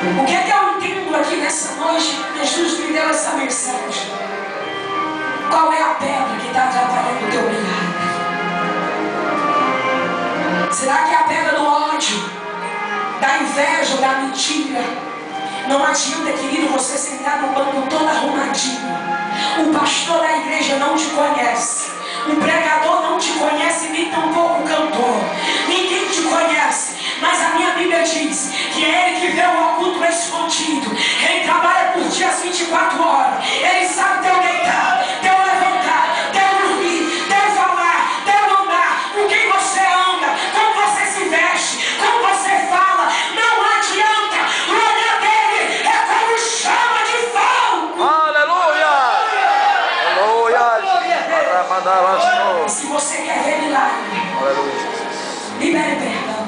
O que é que eu entendo aqui nessa noite? Jesus me deu essa mensagem. Qual é a pedra que está atrapalhando o teu milagre? Será que é a pedra do ódio, da inveja, da mentira? Não adianta, querido, você sentar no banco todo arrumadinho. O pastor da igreja não te conhece. O pregador não te conhece, nem tampouco o cantor. Ninguém te conhece. Mas a minha Bíblia diz que é Ele que vê o oculto escondido. Ele trabalha por ti às 24 horas. Ele sabe teu deitar, teu levantar, teu dormir, teu falar, teu andar, com quem você anda, como você se veste, como você fala. Não adianta. O olhar dele é como chama de fogo. Aleluia! Aleluia! E se você quer ver milagre, libere perdão.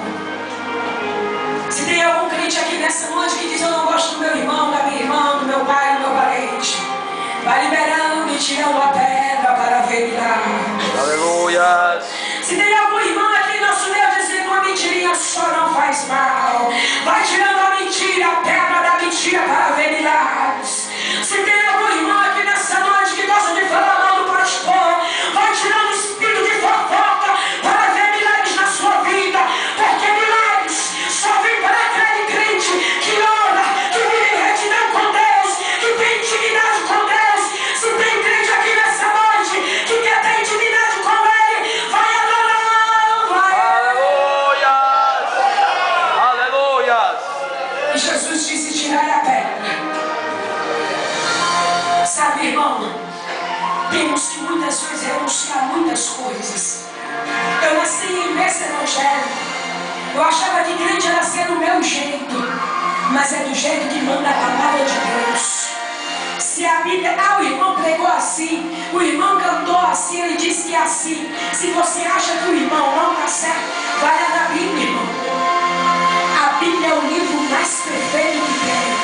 Se tem algum crente aqui nessa noite que diz: eu não gosto do meu irmão, da minha irmã, do meu pai, do meu parente, vai liberando e tirando a pedra para ver milagre. Aleluia! Se tem algum irmão aqui, nosso Deus, dizendo: uma mentirinha só não faz mal, vai tirando a mentira, a pedra da mentira para ver milagres. Se tem algum irmão aqui nessa noite que gosta de falar mal do pastor, vai tirando o espírito de fofoca para ver milagres na sua vida, porque milagres só vem para aquele crente que ora, que vive em retidão com Deus, que tem intimidade com Deus. Se tem crente aqui nessa noite que quer ter intimidade com Ele, vai adorando, vai. Aleluia! Aleluia! E Jesus disse: tirai a pedra. Sabe, irmão, temos que muitas vezes renunciar a muitas coisas. Eu nasci em berço evangélico. Eu achava que crente era ser do meu jeito, mas é do jeito que manda a palavra de Deus. Se a Bíblia, o irmão pregou assim, o irmão cantou assim, ele disse que é assim. Se você acha que o irmão não está certo, vai lá na Bíblia, irmão. A Bíblia é o livro mais perfeito que tem.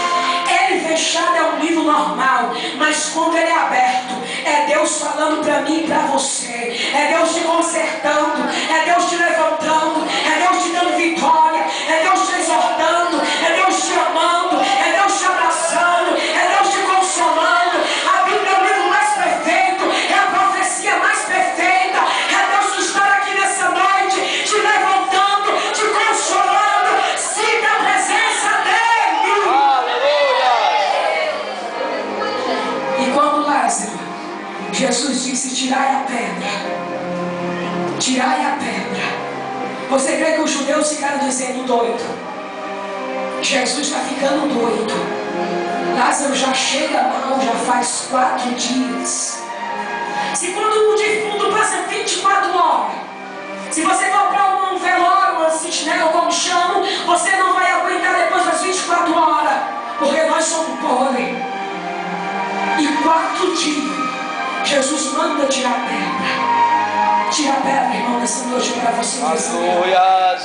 Ele fechado é um livro normal, mas quando ele é aberto, é Deus falando para mim e para você. É Deus te consertando, é Deus te levantando, é Deus te dando vitória, é Deus te exortando, é Deus te amando, é Deus te abraçando, é Deus te consolando. A Bíblia é o livro mais perfeito, é a profecia mais perfeita, é Deus que está aqui nessa noite, te levantando, te consolando. Sinta a presença dele. E quando Lázaro, Jesus disse: tirai a pedra, tirai a pedra. Você crê que os judeus ficaram dizendo doido? Jesus está ficando doido. Lázaro já chega mal, já faz 4 dias. Se quando o defunto passa 24 horas, se você for para um velório, uma sentinela, como chamam, você não vai aguentar depois das 24 horas, porque nós somos pobres. E 4 dias, Jesus manda tirar a pedra. Tira a pedra, irmão, nessa noite para você. Aleluia!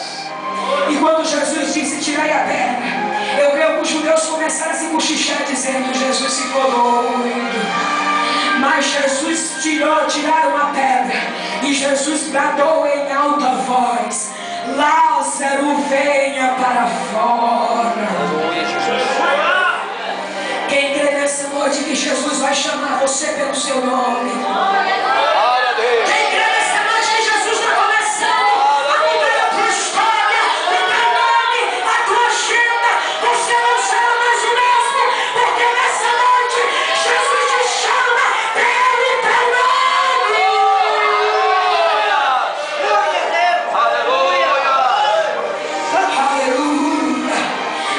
E quando Jesus disse: tirai a pedra, eu creio que os judeus começaram a se cochichar, dizendo: Jesus ficou doido. Mas Jesus tiraram a pedra, e Jesus bradou em alta voz: Lázaro, venha para fora. Aleluia, Jesus! Quem crê nessa noite que Jesus vai chamar você pelo seu nome? Glória a Deus! Quem crê nessa noite que Jesus está começando a mudar a tua história, o teu nome, a tua agenda? Você não será mais o mesmo, porque nessa noite Jesus te chama pelo teu nome. Aleluia!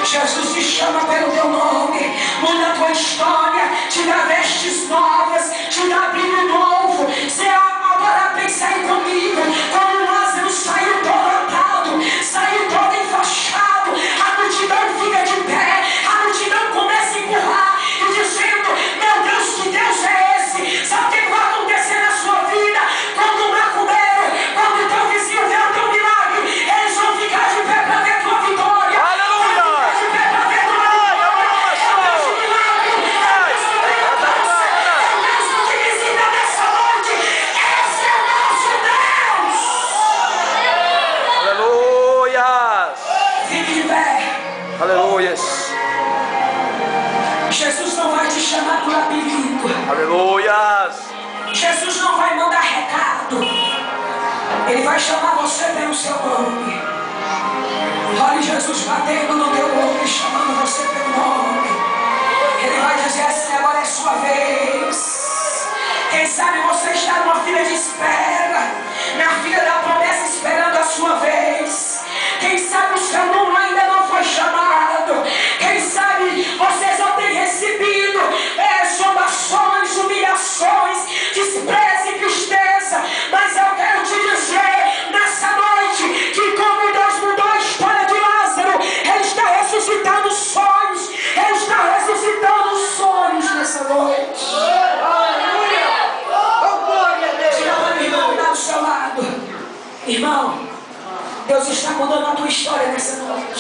Jesus te chama pelo teu nome, muda a tua história, te dá vestes novas, te dá brilho novo. Você agora pensa aí comigo, quando Lázaro saiu todo atado, saiu todo enfaixado, a multidão fica de pé, a multidão começa a empurrar e dizendo: meu Deus, que Deus é esse? Sabe o que vai acontecer na sua vida? Quando o macumbeiro, quando o teu vizinho vê o teu milagre, eles vão ficar de pé para ver a tua vitória. Aleluia! Vão ficar de pé para ver a tua vitória. É o Deus de milagre, é o Deus que levanta, é o Deus que te visita nessa noite. Esse é o nosso Deus. Aleluia! Fique de pé. Aleluia! Jesus batendo no teu ombro e chamando você pelo nome. Ele vai dizer assim: agora é sua vez. Quem sabe você está numa fila de espera, na fila da promessa, esperando a sua vez. Quem sabe o seu nome ainda não foi chamado. Quem sabe você só tem recebido zombações, humilhações, desprezo e tristeza. Mas eu quero te dizer nessa noite que, como Deus mudou a história de Lázaro, Ele está ressuscitando sonhos. Ele está ressuscitando sonhos nessa noite. Irmão, Deus está mudando a tua história nessa noite.